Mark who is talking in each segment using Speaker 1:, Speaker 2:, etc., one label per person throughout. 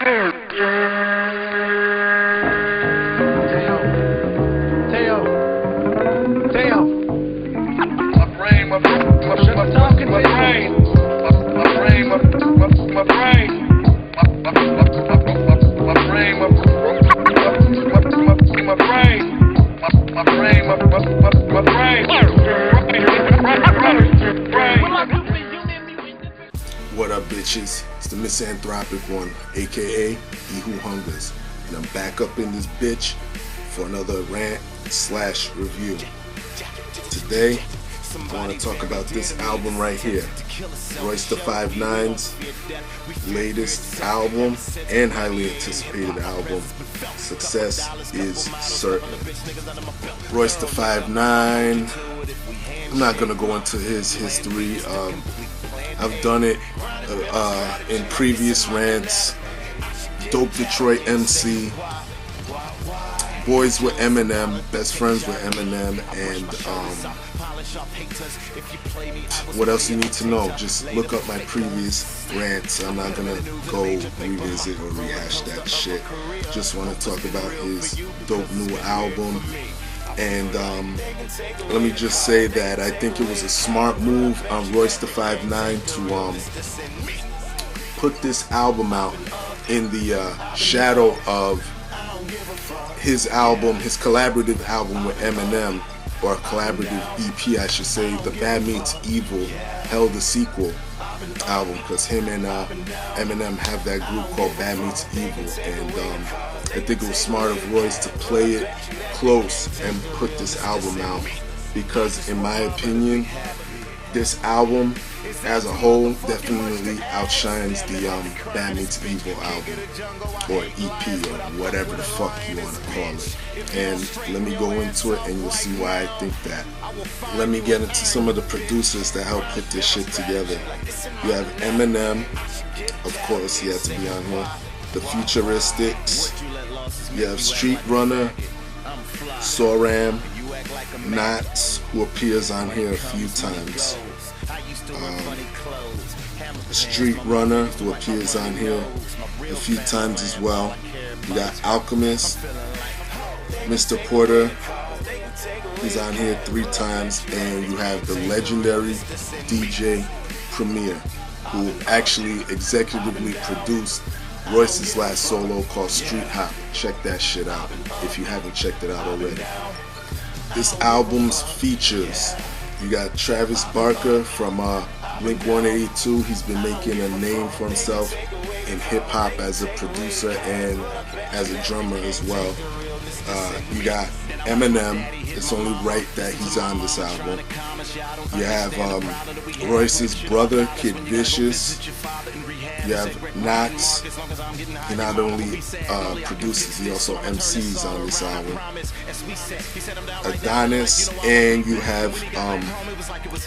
Speaker 1: What up, bitches? It's the MisanthropikOne, aka He Who Hungers, and I'm back up in this bitch for another rant/review. Today, I want to talk about this album right here, Royce the 5'9's latest album and highly anticipated album, Success Is Certain. Royce the 5'9, I'm not gonna go into his history. I've done it in previous rants. Dope Detroit MC, boys with Eminem, best friends with Eminem, and what else you need to know? Just look up my previous rants. I'm not gonna go revisit or rehash that shit. Just want to talk about his dope new album. And let me just say that I think it was a smart move on Royce the 5'9 to put this album out in the shadow of his album, his collaborative album with Eminem, or collaborative EP I should say, The Bad Meets Evil, Hell the Sequel album, because him and Eminem have that group called Bad Meets Evil, and I think it was smart of Royce to play it close and put this album out, because in my opinion, this album as a whole definitely outshines the Bad Meets Evil album, or EP, or whatever the fuck you want to call it. And let me go into it and you'll see why I think that. Let me get into some of the producers that helped put this shit together. You have Eminem, of course, he had to be on here. The Futuristics. You have Street Runner, Soram, Knots, who appears on here a few times. Street Runner, who appears on here a few times as well. You got Alchemist, Mr. Porter, he's on here 3 times, and you have the legendary DJ Premier, who actually executively produced Royce's last solo called Street Hop. Check that shit out if you haven't checked it out already. This album's features, you got Travis Barker from Blink-182. He's been making a name for himself in hip-hop as a producer and as a drummer as well. You got Eminem. It's only right that he's on this album. You have Royce's brother, Kid Vicious. You have Knox. He not only produces, he also MCs on this album. Adonis, and you have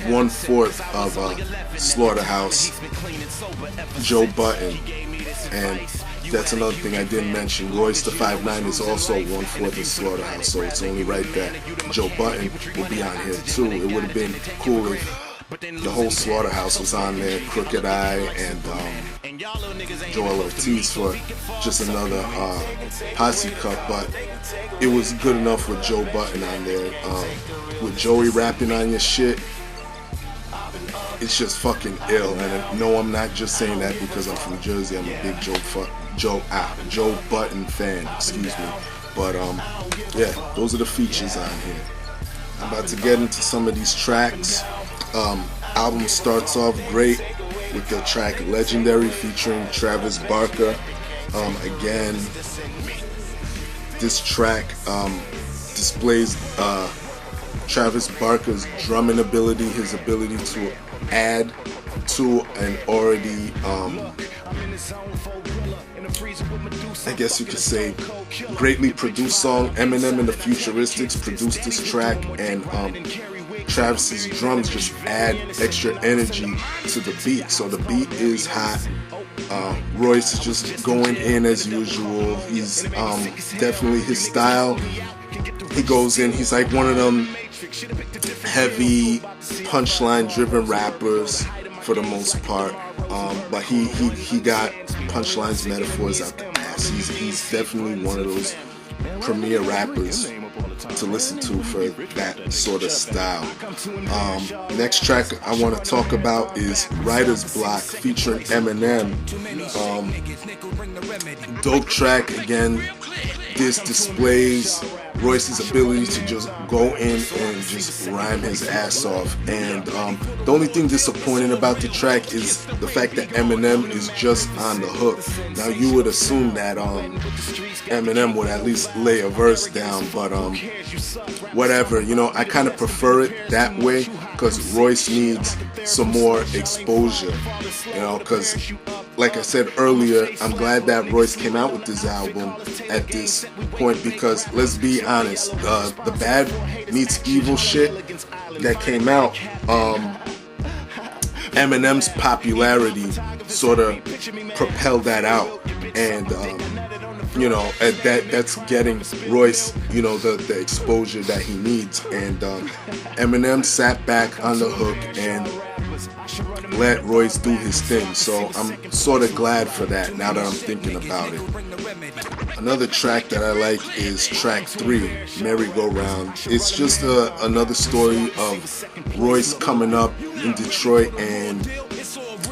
Speaker 1: 1/4 of Slaughterhouse, Joe Budden. And that's another thing I didn't mention. Royce the 5'9 is also 1/4 of Slaughterhouse, so it's only right that Joe Budden will be on here too. It would have been cool if the whole Slaughterhouse was on there, Crooked Eye and Joel Ortiz for just another posse cut, but it was good enough with Joe Budden on there. With Joey rapping on your shit, it's just fucking ill. And no, I'm not just saying that because I'm from Jersey. I'm a big Joe Budden fan, excuse me. But yeah, those are the features on here. I'm about to get into some of these tracks. Album starts off great with the track Legendary featuring Travis Barker. Again, this track displays Travis Barker's drumming ability, his ability to add to an already, I guess you could say, greatly produced song. Eminem and the Futuristics produced this track, and Travis's drums just add extra energy to the beat. So the beat is hot. Royce is just going in as usual. He's definitely his style. He goes in, he's like one of them heavy punchline driven rappers, for the most part. But he got punchlines, metaphors out the ass. He's definitely one of those premier rappers to listen to for that sort of style. Next track I want to talk about is Writer's Block featuring Eminem. Dope track. Again, this displays Royce's ability to just go in and just rhyme his ass off. And the only thing disappointing about the track is the fact that Eminem is just on the hook. Now you would assume that Eminem would at least lay a verse down, but whatever, you know, I kind of prefer it that way because Royce needs some more exposure, you know, because like I said earlier, I'm glad that Royce came out with this album at this point because let's be honest, the Bad Meets Evil shit that came out, Eminem's popularity sort of propelled that out, and you know, that's getting Royce, you know, the exposure that he needs. And Eminem sat back on the hook and let Royce do his thing. So I'm sort of glad for that now that I'm thinking about it. Another track that I like is track 3, Merry Go Round. It's just another story of Royce coming up in Detroit and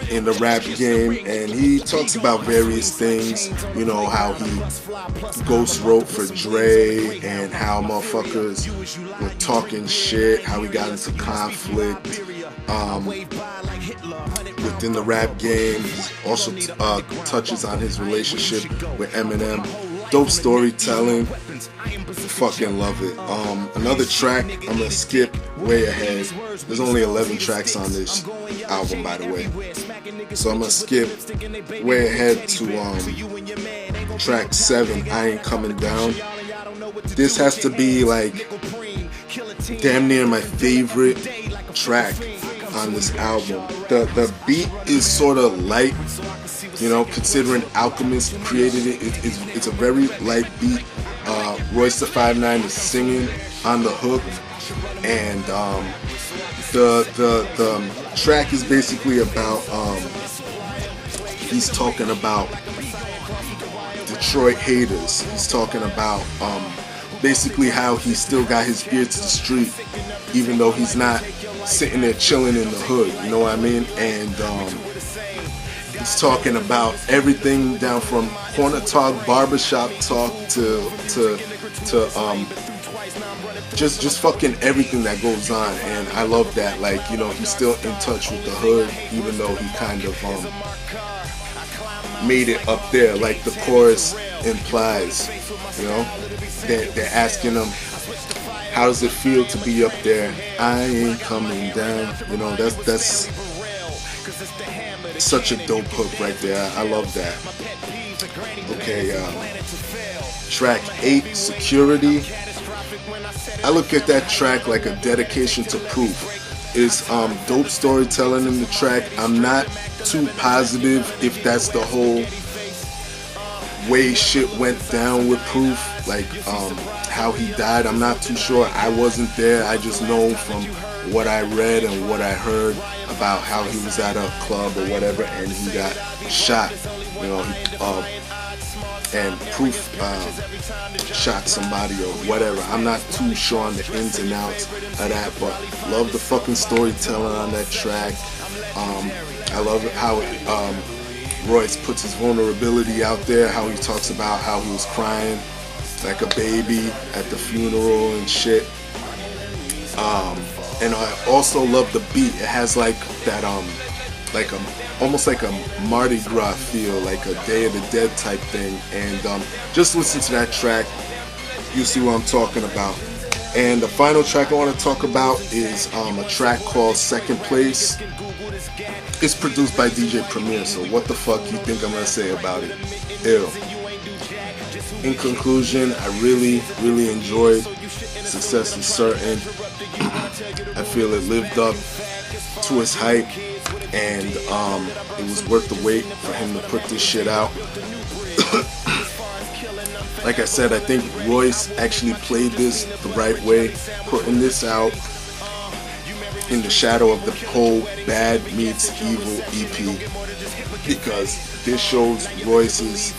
Speaker 1: in the rap game, and he talks about various things, you know, how he ghost wrote for Dre and how motherfuckers were talking shit, how he got into conflict within the rap game. He also touches on his relationship with Eminem. Dope storytelling, fucking love it. Another track I'm gonna skip way ahead. There's only 11 tracks on this album, by the way, so I'm gonna skip way ahead to track 7, I Ain't Coming Down. This has to be like damn near my favorite track on this album. The beat is sort of light, you know, considering Alchemist created it. It's a very light beat. Royce the 5'9" is singing on the hook, and the track is basically about he's talking about Detroit haters. He's talking about basically how he still got his ear to the street, even though he's not sitting there chilling in the hood, you know what I mean? And he's talking about everything down from corner talk, barbershop talk to just fucking everything that goes on. And I love that, like, you know, he's still in touch with the hood, even though he kind of made it up there, like the chorus implies, you know. They're asking him, how does it feel to be up there? I ain't coming down. You know, that's such a dope hook right there. I love that. Okay, track 8, Security. I look at that track like a dedication to Proof. It's dope storytelling in the track. I'm not too positive if that's the whole way shit went down with Proof, like how he died. I'm not too sure. I wasn't there. I just know from what I read and what I heard about how he was at a club or whatever and he got shot, you know, and Proof shot somebody or whatever. I'm not too sure on the ins and outs of that, but love the fucking storytelling on that track. I love how Royce puts his vulnerability out there, how he talks about how he was crying like a baby at the funeral and shit. And I also love the beat. It has like that like almost like a Mardi Gras feel, like a Day of the Dead type thing. And just listen to that track, you'll see what I'm talking about. And the final track I want to talk about is a track called Second Place. It's produced by DJ Premier, so what the fuck you think I'm gonna say about it? Ew. In conclusion, I really enjoyed Success Is Certain. I feel it lived up to its hype, and it was worth the wait for him to put this shit out. Like I said, I think Royce actually played this the right way, putting this out in the shadow of the whole Bad Meets Evil EP, because this shows Royce's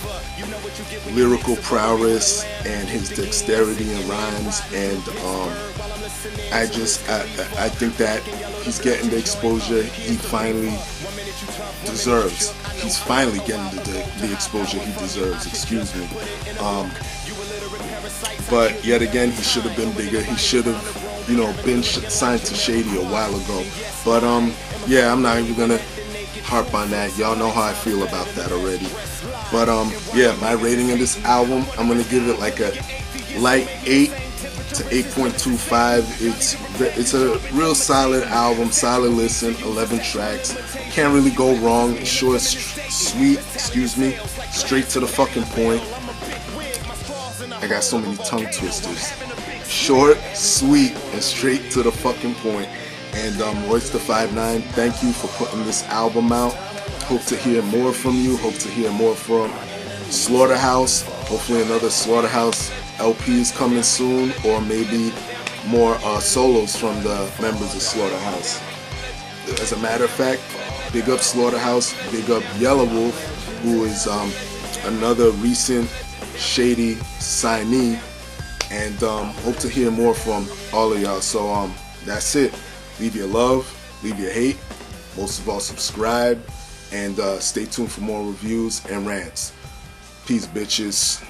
Speaker 1: lyrical prowess and his dexterity in rhymes, and I think that he's getting the exposure he finally deserves. He's finally getting the exposure he deserves, excuse me. But yet again, he should have been bigger. He should have, been signed to Shady a while ago. But yeah, I'm not even gonna harp on that. Y'all know how I feel about that already. But yeah, my rating of this album, I'm gonna give it like a light 8 to 8.25. It's a real solid album, solid listen, 11 tracks. Can't really go wrong. It's short, sweet, straight to the fucking point. I got so many tongue twisters. Short, sweet, and straight to the fucking point. And Royce the 5'9", thank you for putting this album out. Hope to hear more from you. Hope to hear more from Slaughterhouse. Hopefully another Slaughterhouse LP is coming soon, or maybe more solos from the members of Slaughterhouse. As a matter of fact, big up Slaughterhouse, big up Yellow Wolf, who is another recent Shady signee, and hope to hear more from all of y'all. So that's it. Leave your love, leave your hate, most of all subscribe, and stay tuned for more reviews and rants. Peace, bitches.